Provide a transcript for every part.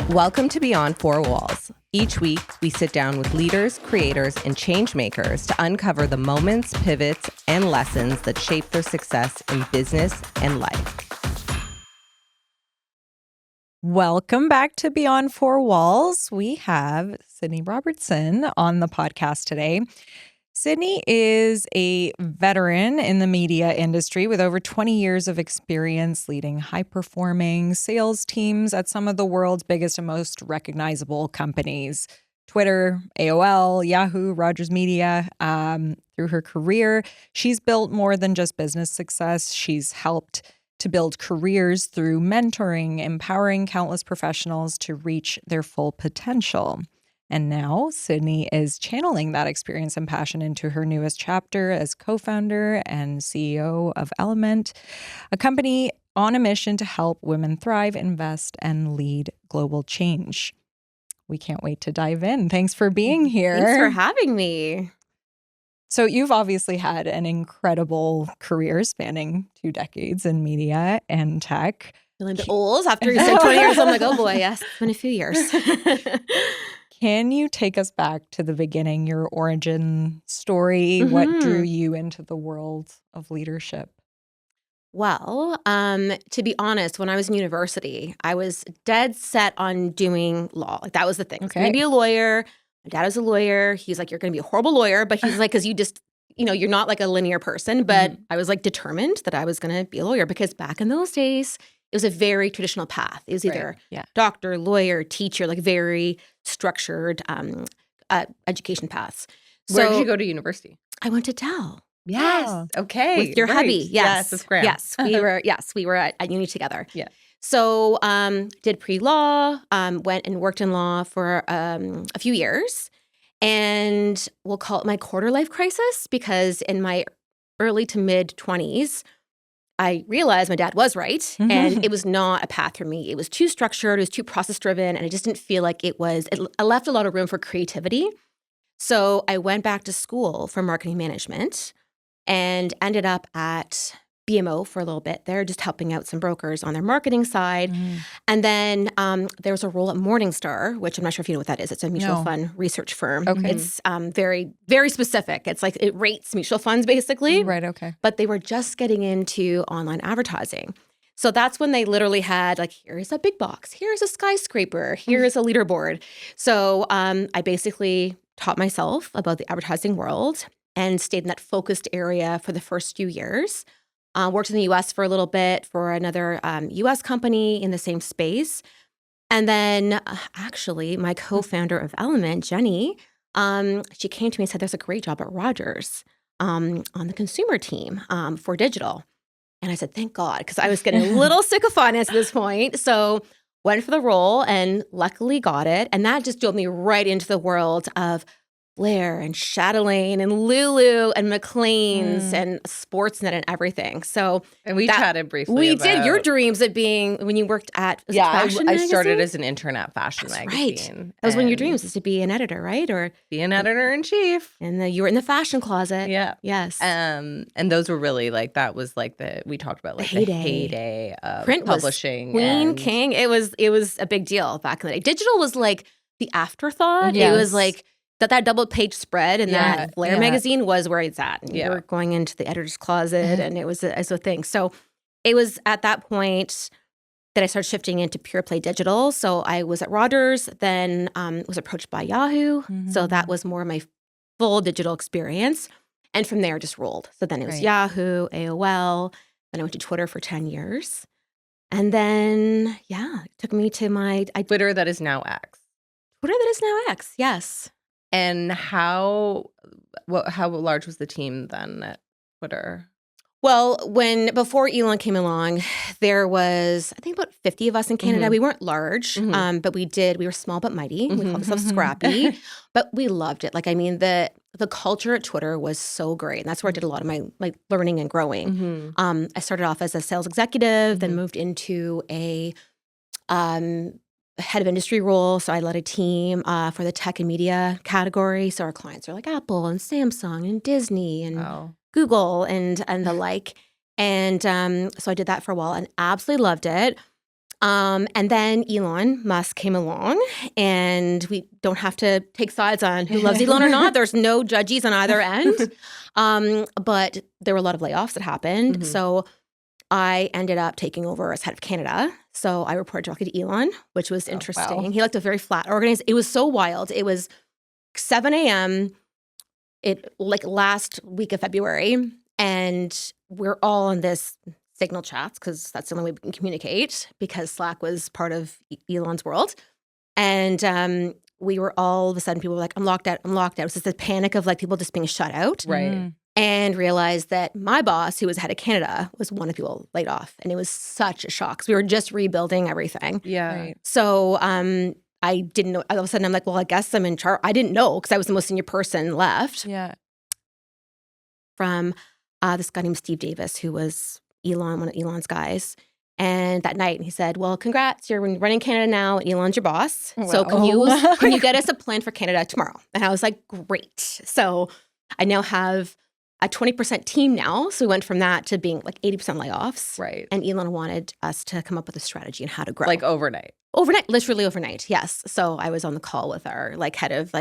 Welcome to Beyond Four Walls. Each week, we sit down with leaders, creators, and change makers to uncover the moments, pivots, and lessons that shape their success in business and life. Welcome back to Beyond Four Walls. We have Sydney Robertson on the podcast today. Sydney is a veteran in the media industry with over 20 years of experience leading high-performing sales teams at some of the world's biggest and most recognizable companies. Twitter, AOL, Yahoo, Rogers Media. Through her career, she's built more than just business success. She's helped to build careers through mentoring, empowering countless professionals to reach their full potential. And now Sydney is channeling that experience and passion into her newest chapter as co-founder and CEO of Element, a company on a mission to help women thrive, invest, and lead global change. We can't wait to dive in. Thanks for being here. Thanks for having me. So you've obviously had an incredible career spanning 2 decades in media and tech. Feeling a bit old after you said 20 years. I'm like, oh boy, yes, it's been a few years. Can you take us back to the beginning, your origin story? Mm-hmm. What drew you into the world of leadership? Well, to be honest, when I was in university, I was dead set on doing law. Like that was the thing. I was going to be a lawyer. My dad was a lawyer. He's like, you're going to be a horrible lawyer. But he's like, because you just, you're not like a linear person. But I was like determined that I was going to be a lawyer because back in those days, it was a very traditional path. It was either doctor, lawyer, teacher, like very structured education paths. Where did you go to university? I went to Dell. Yes. Oh. Okay. With your hubby. Yes. With Graham. Yes. We were at uni together. Yeah. So did pre-law, went and worked in law for a few years. And we'll call it my quarter life crisis because in my early to mid 20s, I realized my dad was right, and it was not a path for me. It was too structured, it was too process-driven, and I just didn't feel like it left a lot of room for creativity. So I went back to school for marketing management and ended up at BMO for a little bit there, just helping out some brokers on their marketing side. And then there was a role at Morningstar, which I'm not sure if you know what that is. It's a mutual fund research firm. Okay. It's very, very specific. It's like it rates mutual funds basically. Right, okay. But they were just getting into online advertising. So that's when they literally had like, here's a big box, here's a skyscraper, here's a leaderboard. So I basically taught myself about the advertising world and stayed in that focused area for the first few years. Worked in the U.S. for a little bit for another U.S. company in the same space. And then actually my co-founder of Element, Jenny, she came to me and said, there's a great job at Rogers on the consumer team for digital. And I said, thank God, because I was getting a little sick of finance at this point. So went for the role and luckily got it. And that just drove me right into the world of Blair and Chatelaine and Lulu and McLean's and Sportsnet and everything. So and we chatted briefly. We did your dreams of being when you worked at I started as an intern at Fashion Magazine. Right. That was one of your dreams is to be an editor, right? Or be an editor in chief. And you were in the fashion closet. Yeah. Yes. And those were really like that was like we talked about like the heyday of print publishing. Queen, king. It was a big deal back in the day. Digital was like the afterthought. Yes. It was like that double page spread in that Blair magazine was where it's at. And you were going into the editor's closet and it was a thing. So it was at that point that I started shifting into pure play digital. So I was at Rogers, then was approached by Yahoo. So that was more of my full digital experience. And from there just rolled. So then it was Yahoo, AOL. Then I went to Twitter for 10 years. And then, it took me to my Twitter that is now X. Twitter that is now X, yes. And how large was the team then at Twitter? Well, before Elon came along, there was, I think, about 50 of us in Canada. We weren't large, but we were small but mighty. We called ourselves scrappy, but we loved it. Like, I mean, the culture at Twitter was so great. And that's where I did a lot of my learning and growing. I started off as a sales executive, then moved into a head of industry role. So I led a team for the tech and media category. So our clients are like Apple and Samsung and Disney and Google and the like. And so I did that for a while and absolutely loved it. And then Elon Musk came along, and we don't have to take sides on who loves Elon or not. There's no judges on either end. But there were a lot of layoffs that happened. So I ended up taking over as head of Canada. So I reported directly to Elon, which was interesting. wow. He liked a very flat organization. It was so wild. It was 7 a.m. Last week of February, and we're all in this Signal chats because that's the only way we can communicate because Slack was part of Elon's world. And we were all of a sudden, people were like, I'm locked out. It was just the panic of like people just being shut out. Right. And realized that my boss, who was head of Canada, was one of the people laid off. And it was such a shock because we were just rebuilding everything. Yeah. Right. So I didn't know. All of a sudden, I'm like, well, I guess I'm in charge. I didn't know because I was the most senior person left. Yeah. From this guy named Steve Davis, who was one of Elon's guys. And that night, he said, well, congrats, you're running Canada now, and Elon's your boss. So can you get us a plan for Canada tomorrow? And I was like, great. So I now have a 20% team now. So we went from that to being like 80% layoffs. Right. And Elon wanted us to come up with a strategy on how to grow. Like overnight. Overnight, literally overnight, yes. So I was on the call with our head of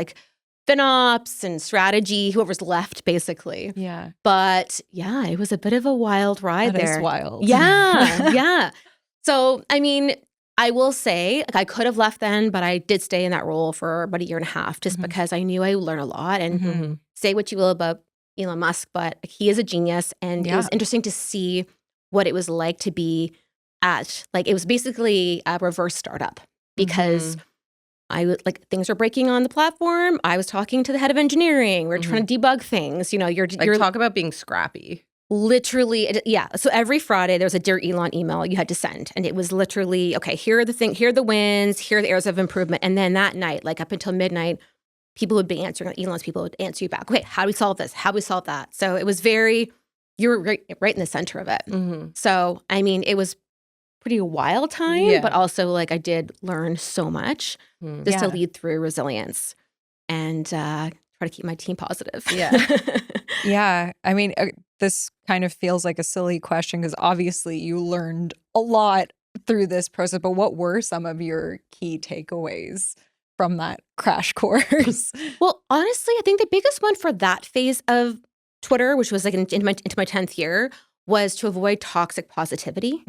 FinOps and strategy, whoever's left, basically. Yeah. But yeah, it was a bit of a wild ride That there. is wild. Yeah, yeah. So, I mean, I will say, I could have left then, but I did stay in that role for about 1.5 years just because I knew I would learn a lot. And say what you will about Elon Musk, but he is a genius. And it was interesting to see what it was like to be at, it was basically a reverse startup because things were breaking on the platform. I was talking to the head of engineering. We were trying to debug things. You're talk about being scrappy. Literally, yeah. So every Friday there was a Dear Elon email you had to send. And it was literally, okay, here are the wins, here are the areas of improvement. And then that night, up until midnight, people would be answering, Elon's people would answer you back. Okay, how do we solve this? How do we solve that? So it was you were right in the center of it. So, I mean, it was pretty wild time, but also I did learn so much just to lead through resilience and try to keep my team positive. Yeah. Yeah. I mean, this kind of feels like a silly question because obviously you learned a lot through this process, but what were some of your key takeaways from that crash course? Well, honestly, I think the biggest one for that phase of Twitter, which was into my 10th year, was to avoid toxic positivity.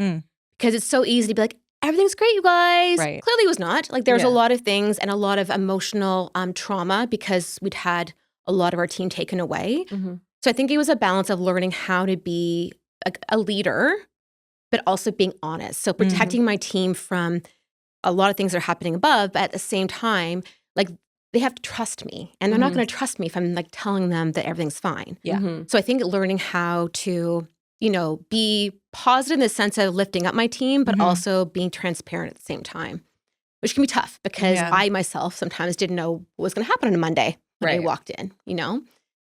Because it's so easy to be like, everything's great, you guys. Right. Clearly it was not. There's a lot of things and a lot of emotional trauma because we'd had a lot of our team taken away. So I think it was a balance of learning how to be a leader, but also being honest. So protecting my team from a lot of things that are happening above, but at the same time, they have to trust me. And they're not going to trust me if I'm telling them that everything's fine. Yeah. So I think learning how to be positive in the sense of lifting up my team, but also being transparent at the same time, which can be tough because I myself sometimes didn't know what was going to happen on a Monday when I walked in, So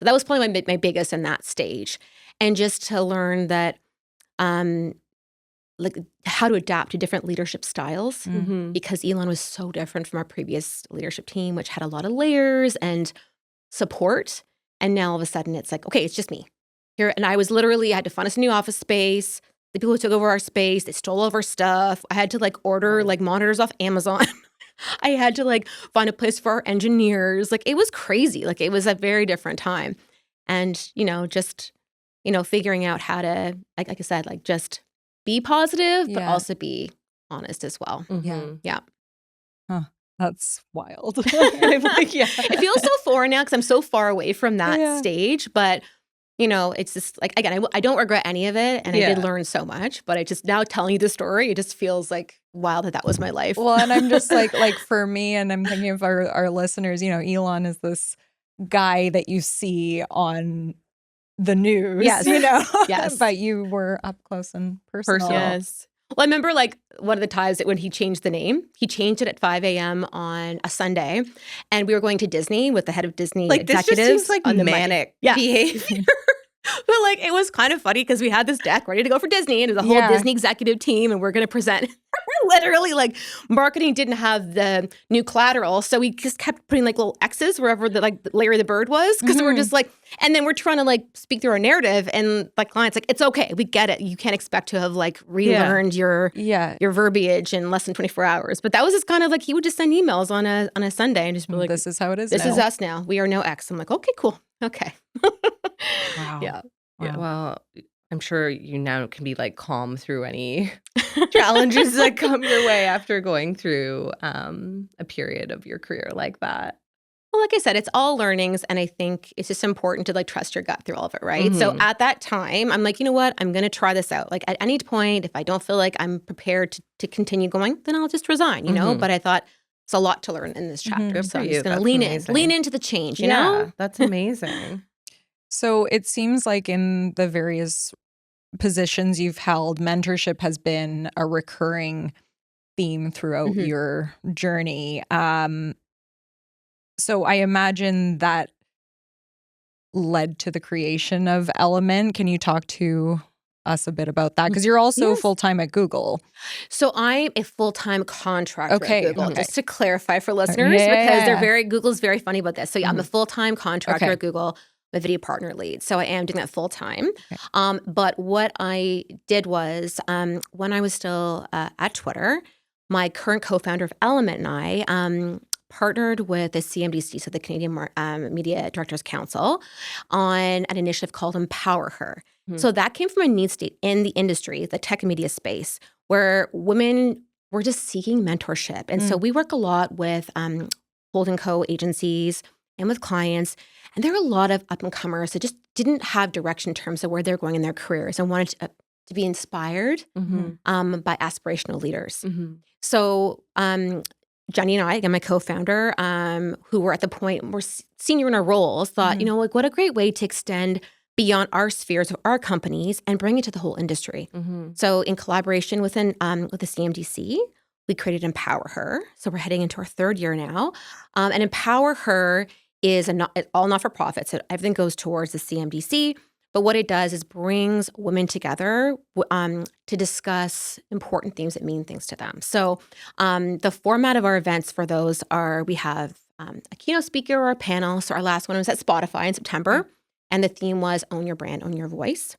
that was probably my biggest in that stage. And just to learn that, how to adapt to different leadership styles because Elon was so different from our previous leadership team, which had a lot of layers and support. And now all of a sudden it's okay, it's just me. Here, and I had to find us a new office space. The people who took over our space, they stole all of our stuff. I had to order monitors off Amazon. I had to find a place for our engineers. It was crazy. It was a very different time. And, just, figuring out how to, like I said, just be positive, but also be honest as well. Yeah. Huh. That's wild. It feels so foreign now because I'm so far away from that stage, but it's just again, I don't regret any of it. And I did learn so much, but I just now telling you the story, it just feels wild that was my life. Well, and I'm just for me, and I'm thinking of our listeners, Elon is this guy that you see on the news, Yes. but you were up close and personal. Yes. Well, I remember one of the times that when he changed the name, he changed it at 5 a.m. on a Sunday, and we were going to Disney with the head of Disney executives. This just seems manic behavior. But like, it was kind of funny because we had this deck ready to go for Disney, and it was a whole Disney executive team, and we're going to present. Literally, like, marketing didn't have the new collateral, so we just kept putting like little X's wherever the like Larry the Bird was, because we're just like, and then we're trying to like speak through our narrative, and like clients like, it's okay, we get it. You can't expect to have like relearned your verbiage in less than 24 hours. But that was just kind of like, he would just send emails on a Sunday and just be like, this is how it is. This is us now. We are no X. I'm like, okay, cool, okay. Wow. Yeah. Yeah. Well, I'm sure you now can be like calm through any challenges that come your way after going through a period of your career like that. Well, like I said, it's all learnings, and I think it's just important to like trust your gut through all of it, right? So at that time, I'm like, you know what? I'm going to try this out. Like, at any point, if I don't feel like I'm prepared to continue going, then I'll just resign, you know? But I thought it's a lot to learn in this chapter. Good So for I'm you. just going to That's lean amazing. into the change, you know? That's amazing. So it seems like in the various positions you've held, mentorship has been a recurring theme throughout your journey. So I imagine that led to the creation of Element. Can you talk to us a bit about that? Because you're also full-time at Google. So I'm a full-time contractor at Google, just to clarify for listeners, Yeah. because Google's very funny about this. So yeah, I'm a full-time contractor at Google, a video partner lead. So I am doing that full-time. But what I did was, when I was still at Twitter, my current co-founder of Element and I partnered with the CMDC, so the Canadian Media Directors Council, on an initiative called Empower Her. So that came from a need state in the industry, the tech and media space, where women were just seeking mentorship. And so we work a lot with holding co agencies and with clients. And there are a lot of up-and-comers that just didn't have direction in terms of where they're going in their careers and wanted to be inspired by aspirational leaders. So Jenny and I, again, my co-founder, who were at the point, we're senior in our roles, thought, you know, like, what a great way to extend beyond our spheres of our companies and bring it to the whole industry. So in collaboration with the CMDC, we created Empower Her. So we're heading into our third year now. And Empower Her is all not-for-profit. So everything goes towards the CMDC. But what it does is brings women together to discuss important themes that mean things to them. So the format of our events for those are, we have a keynote speaker or a panel. So our last one was at Spotify in September. And the theme was Own Your Brand, Own Your Voice.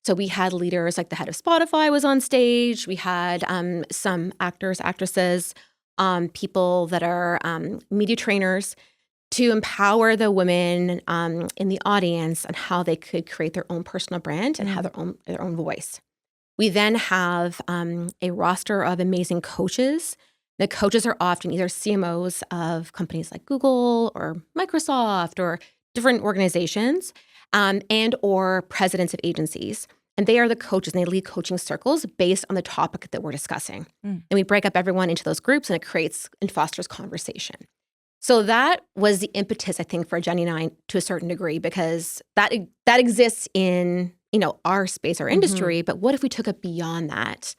So we had leaders like the head of Spotify was on stage. We had some actors, actresses, people that are media trainers, to empower the women in the audience on how they could create their own personal brand and have their own voice. We then have a roster of amazing coaches. The coaches are often either CMOs of companies like Google or Microsoft or different organizations, and or presidents of agencies. And they are the coaches, and they lead coaching circles based on the topic that we're discussing. And we break up everyone into those groups, and it creates and fosters conversation. So that was the impetus, I think, for Jenny and I to a certain degree, because that exists in, you know, our space, our industry. But what if we took it beyond that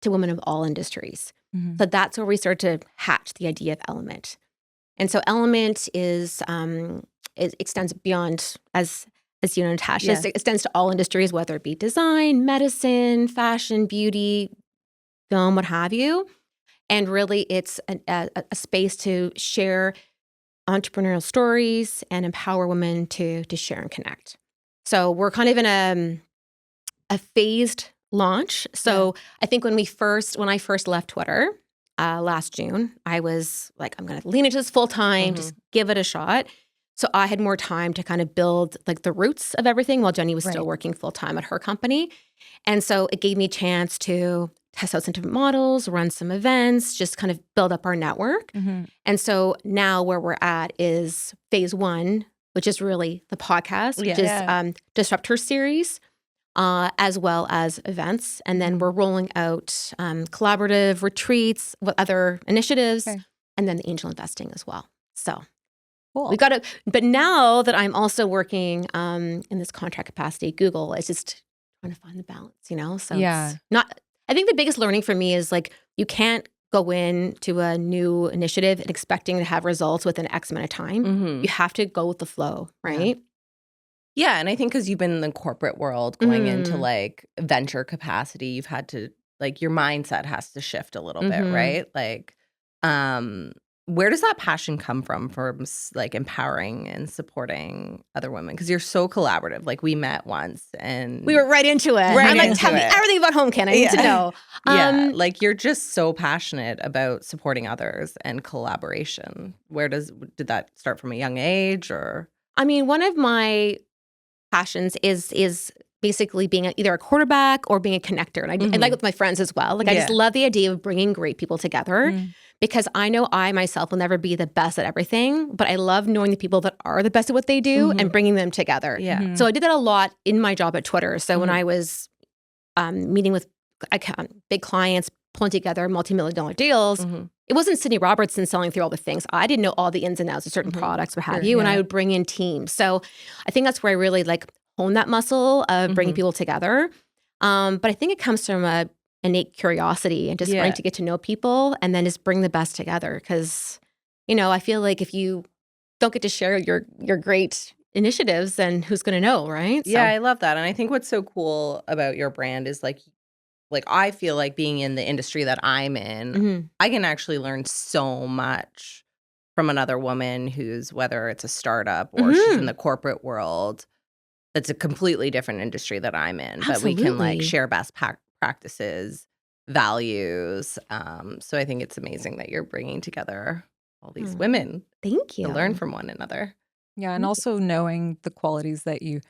to women of all industries? So that's where we started to hatch the idea of Element. And so Element it extends beyond, as you know, Natasha, it extends to all industries, whether it be design, medicine, fashion, beauty, film, what have you. And really, it's a space to share entrepreneurial stories and empower women to share and connect. So we're kind of in a phased launch. So I think when I first left Twitter last June, I was like, I'm going to lean into this full time, just give it a shot. So I had more time to kind of build like the roots of everything while Jenny was still working full time at her company. And so it gave me a chance to test out some different models, run some events, just kind of build up our network. And so now where we're at is phase one, which is really the podcast, which is Disruptor series, as well as events. And then we're rolling out collaborative retreats with other initiatives, and then the angel investing as well. So cool. We got to, but now that I'm also working in this contract capacity at Google, it's just trying to find the balance, you know? So it's not, I think the biggest learning for me is like, you can't go into a new initiative and expecting to have results within X amount of time. You have to go with the flow, right? Yeah, and I think because you've been in the corporate world going into like venture capacity, you've had to like your mindset has to shift a little bit, right? Like, where does that passion come from like empowering and supporting other women? Because you're so collaborative. Like we met once and We were right into it. Right I'm like, into tell me it. everything about HomeKit. I need to know. Yeah, like you're just so passionate about supporting others and collaboration. Did that start from a young age or? I mean, one of my passions is basically being either a quarterback or being a connector. And I like with my friends as well. Like I just love the idea of bringing great people together because I know I myself will never be the best at everything, but I love knowing the people that are the best at what they do and bringing them together. Yeah. So I did that a lot in my job at Twitter. So when I was meeting with big clients, pulling together multi-million-dollar deals, it wasn't Sydney Robertson selling through all the things. I didn't know all the ins and outs of certain products, what have you, and I would bring in teams. So I think that's where I really like hone that muscle of bringing people together. But I think it comes from a innate curiosity and just wanting to get to know people and then just bring the best together. Because, you know, I feel like if you don't get to share your great initiatives, then who's going to know, right? Yeah, I love that. And I think what's so cool about your brand is like I feel like being in the industry that I'm in, I can actually learn so much from another woman who's, whether it's a startup or she's in the corporate world, that's a completely different industry that I'm in. But we can like share best practices, values. So I think it's amazing that you're bringing together all these women. Thank you. To learn from one another. Yeah, and also knowing the qualities that you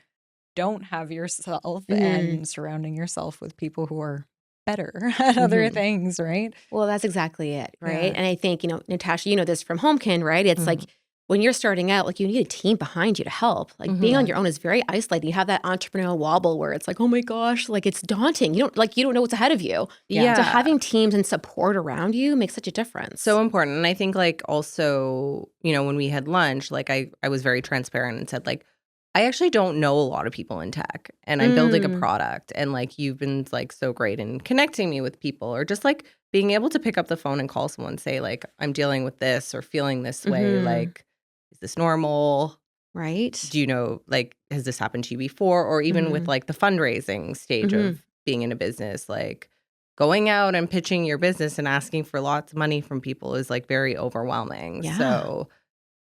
don't have yourself and surrounding yourself with people who are better at other things, right? Well, that's exactly it, right? And I think, you know, Natasha, you know this from HomeKit, right? It's like when you're starting out, like you need a team behind you to help. Like being on your own is very isolating. You have that entrepreneurial wobble where it's like, oh my gosh, like it's daunting. You don't know what's ahead of you. Yeah. So having teams and support around you makes such a difference. So important. And I think like also, you know, when we had lunch, like I was very transparent and said like, I actually don't know a lot of people in tech and I'm building a product and like you've been like so great in connecting me with people or just like being able to pick up the phone and call someone and say like I'm dealing with this or feeling this way, like is this normal? Right. Do you know like has this happened to you before? Or even with like the fundraising stage of being in a business, like going out and pitching your business and asking for lots of money from people is like very overwhelming. Yeah. So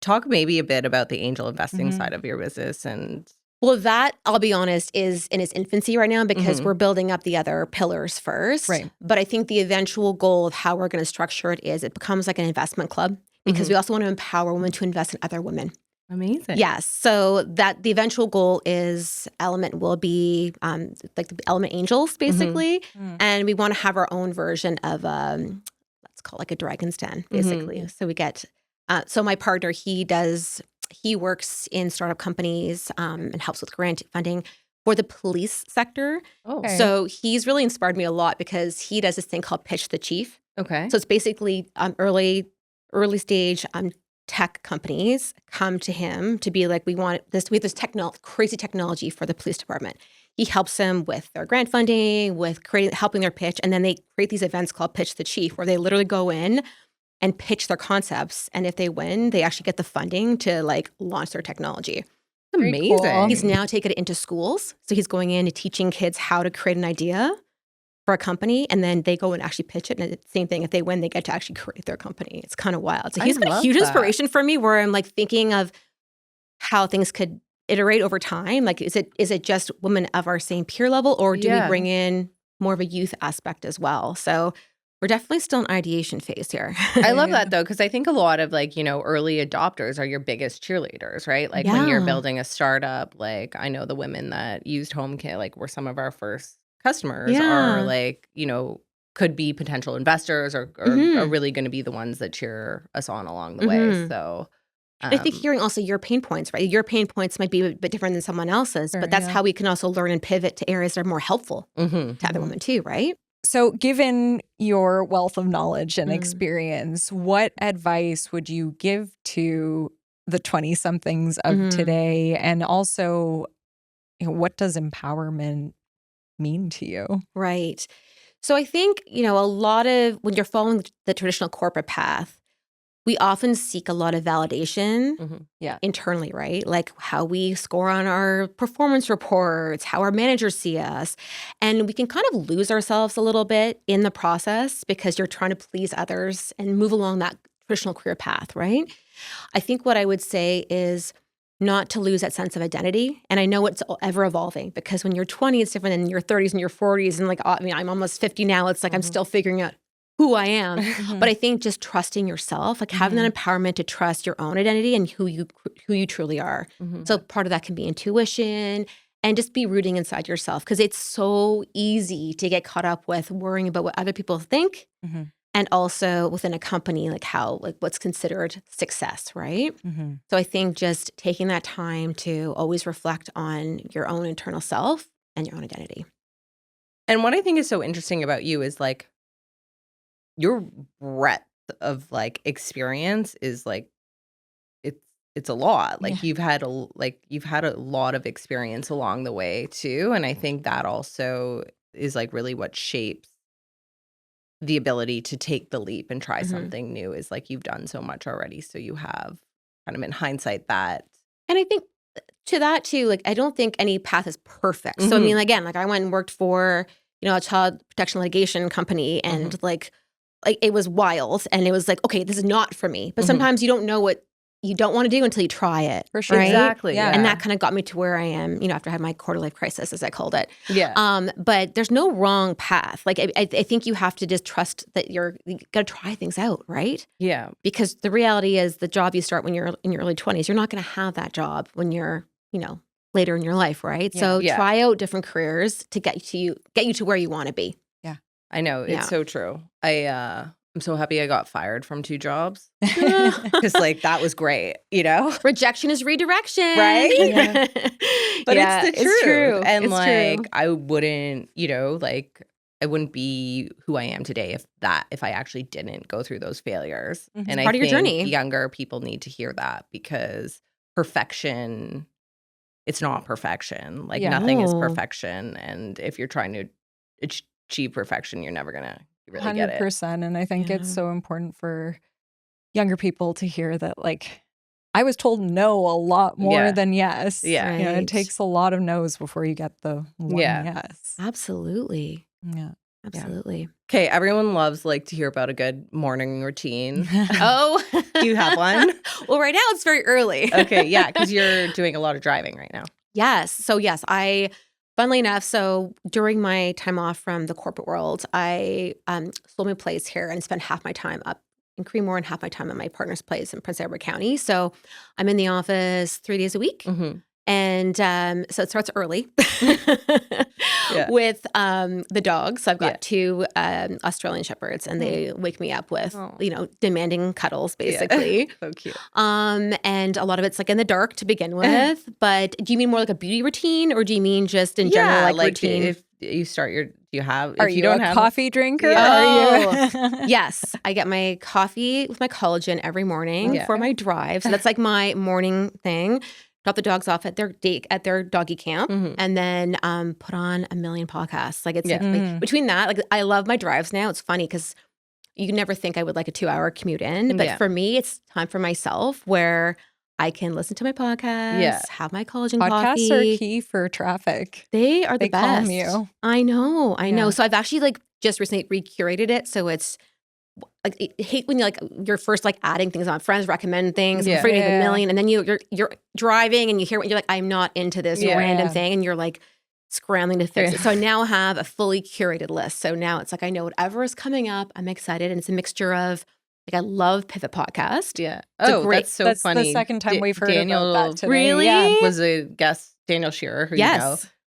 talk maybe a bit about the angel investing side of your business and well, that, I'll be honest, is in its infancy right now because we're building up the other pillars first. Right. But I think the eventual goal of how we're going to structure it is it becomes like an investment club because we also want to empower women to invest in other women. Amazing. Yes. So that the eventual goal is Element will be like the Element Angels, basically. And we want to have our own version of, let's call it like a Dragon's Den, basically. So we get, so my partner, he works in startup companies and helps with grant funding for the police sector. Oh. So he's really inspired me a lot because he does this thing called Pitch the Chief. Okay. So it's basically early stage tech companies come to him to be like, we have this crazy technology for the police department. He helps them with their grant funding, with helping their pitch, and then they create these events called Pitch the Chief, where they literally go in and pitch their concepts. And if they win, they actually get the funding to like launch their technology. Amazing. Cool. He's now taken it into schools. So he's going in and teaching kids how to create an idea for a company. And then they go and actually pitch it. And it's the same thing. If they win, they get to actually create their company. It's kind of wild. So he's been a huge inspiration for me where I'm like thinking of how things could iterate over time. Like, is it just women of our same peer level or do we bring in more of a youth aspect as well? So we're definitely still in ideation phase here. I love that though, because I think a lot of like, you know, early adopters are your biggest cheerleaders, right? Like when you're building a startup, like I know the women that used HomeKit, like were some of our first customers are like, you know, could be potential investors or are really going to be the ones that cheer us on along the way. So I think hearing also your pain points, right? Your pain points might be a bit different than someone else's, but that's how we can also learn and pivot to areas that are more helpful to other women too, right? So given your wealth of knowledge and experience, what advice would you give to the 20-somethings of today? And also, you know, what does empowerment mean to you? Right. So I think, you know, a lot of when you're following the traditional corporate path, we often seek a lot of validation internally, right? Like how we score on our performance reports, how our managers see us. And we can kind of lose ourselves a little bit in the process because you're trying to please others and move along that traditional career path, right? I think what I would say is not to lose that sense of identity. And I know it's ever evolving because when you're 20, it's different than your 30s and your 40s. And like, I mean, I'm almost 50 now. It's like I'm still figuring out who I am. But I think just trusting yourself, like having that empowerment to trust your own identity and who you truly are. So part of that can be intuition and just be rooting inside yourself because it's so easy to get caught up with worrying about what other people think. And also within a company, like what's considered success, right? So I think just taking that time to always reflect on your own internal self and your own identity. And what I think is so interesting about you is like your breadth of like experience is like it's a lot. Like you've had a lot of experience along the way too, and I think that also is like really what shapes the ability to take the leap and try something new is like you've done so much already. So you have kind of in hindsight that. And I think to that too, like I don't think any path is perfect. So I mean, again, like I went and worked for, a child protection litigation company and like it was wild and it was like, okay, this is not for me. But sometimes you don't know what you don't want to do until you try it. For sure. Right? Exactly. Yeah. And that kind of got me to where I am, after I had my quarter life crisis, as I called it. Yeah. But there's no wrong path. Like I think you have to just trust that you got to try things out, right? Yeah. Because the reality is the job you start when you're in your early 20s, you're not going to have that job when you're, later in your life, right? Yeah. So try out different careers to get you to where you want to be. Yeah. I know. It's so true. I'm so happy I got fired from 2 jobs because like that was great, Rejection is redirection. Right? Yeah. But it's the truth. It's true. And it's like true. I wouldn't, I wouldn't be who I am today if I actually didn't go through those failures. And I part of your think journey. Younger people need to hear that because perfection, it's not perfection. Like nothing is perfection. And if you're trying to achieve perfection, you're never gonna really get it. 100%. And I think it's so important for younger people to hear that, like, I was told no a lot more than yes. Yeah. It takes a lot of no's before you get the one yes. Absolutely. Yeah. Absolutely. Okay, everyone loves like to hear about a good morning routine. Oh. Do you have one? Well, right now it's very early. Okay, yeah, because you're doing a lot of driving right now. Yes. So yes, funnily enough, so during my time off from the corporate world, I sold my place here and spent half my time up in Creemore and half my time at my partner's place in Prince Edward County. So I'm in the office 3 days a week. And so it starts early with the dogs. So I've got 2 Australian Shepherds, and they wake me up with, demanding cuddles, basically. So cute. And a lot of it's like in the dark to begin with. But do you mean more like a beauty routine, or do you mean just in general like routine? If you start Are you don't have coffee drinker? Oh, yes. I get my coffee with my collagen every morning for my drive. So that's like my morning thing. Drop the dogs off at their doggy camp, and then put on a million podcasts. Like it's like, between that, like I love my drives now. It's funny because you never think I would like a 2-hour commute in, but for me, it's time for myself where I can listen to my podcast, have my collagen coffee. Podcasts are key for traffic. They are the best. Calm you. I know. So I've actually like just recently recurated it, so it's. Like, I hate when you're first like adding things on. Friends recommend things, I'm afraid of a million, and then you're driving and you hear what you're like, I'm not into this random thing, and you're like scrambling to fix it. So I now have a fully curated list. So now it's like I know whatever is coming up, I'm excited, and it's a mixture of like I love Pivot Podcast. Yeah. That's that's funny. the second time we've heard Daniel about that today. Really? Yeah. was a guest. Daniel Shearer, who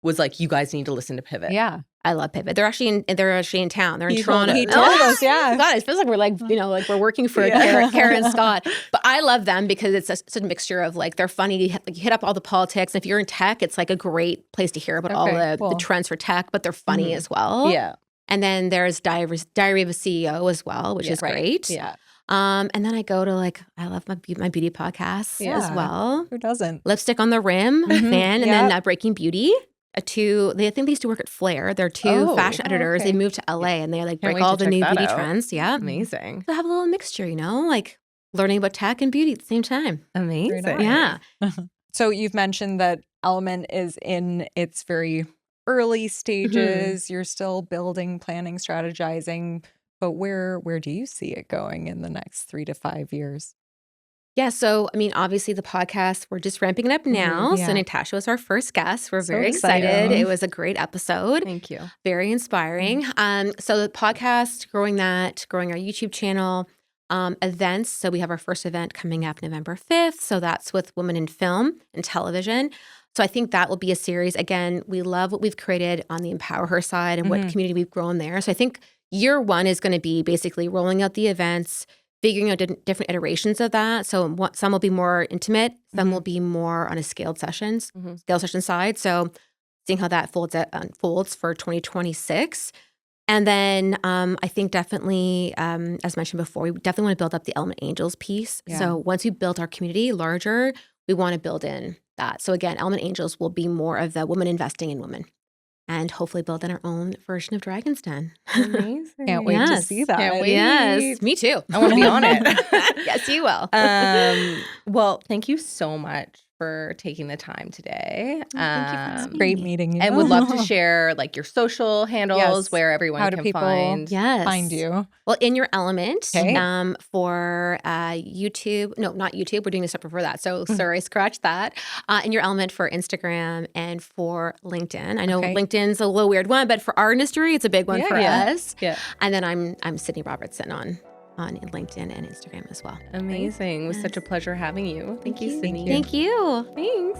was like, you guys need to listen to Pivot. Yeah. I love Pivot. They're actually in town. They're in Toronto. He told us, God, it feels like we're like, like we're working for Karen Scott. But I love them because it's such a mixture of like, they're funny. You hit up all the politics. And if you're in tech, it's like a great place to hear about all the trends for tech, but they're funny as well. Yeah. And then there's Diary of a CEO as well, which is great. Yeah. And then I go to I love my beauty podcasts as well. Who doesn't? Lipstick on the Rim, fan, and then Breaking Beauty. I think they used to work at Flair. They're 2 fashion editors. They moved to LA and they like break all the new beauty trends. Yeah. Amazing. So have a little mixture, like learning about tech and beauty at the same time. Amazing. Very Yeah. So you've mentioned that Element is in its very early stages. You're still building, planning, strategizing, but where do you see it going in the next 3 to 5 years? Yeah. So, I mean, obviously the podcast, we're just ramping it up now. Yeah. So Natasha was our first guest. We're So very exciting. excited. It was a great episode. Thank you. Very inspiring. So the podcast, growing our YouTube channel, events. So we have our first event coming up November 5th. So that's with women in film and television. So I think that will be a series. Again, we love what we've created on the Empower Her side and what community we've grown there. So I think year one is going to be basically rolling out the events, figuring out different iterations of that. So some will be more intimate, some will be more on a scale session side. So seeing how that unfolds for 2026. And then I think definitely, as mentioned before, we definitely want to build up the Element Angels piece. Yeah. So once we build our community larger, we want to build in that. So again, Element Angels will be more of the women investing in women and hopefully build in our own version of Dragon's Den. Amazing. Can't wait to Yes. see that. Can't wait. Yes, me too. I want to be on it. Yes, you will. Well, thank you so much for taking the time today. Thank you for having Great me. meeting you. And would love to share like your social handles Yes. where everyone How do can people find. Yes. find you. Well, in your element, Okay. for YouTube. No, not YouTube. We're doing a separate for that. So sorry, scratch that. In your element for Instagram and for LinkedIn. I know Okay. LinkedIn's a little weird one, but for our industry, it's a big one for Yeah. us. Yeah. And then I'm Sydney Robertson on LinkedIn and Instagram as well. Amazing. It was such a pleasure having you. Thank you, Sydney. Thank you. Thanks.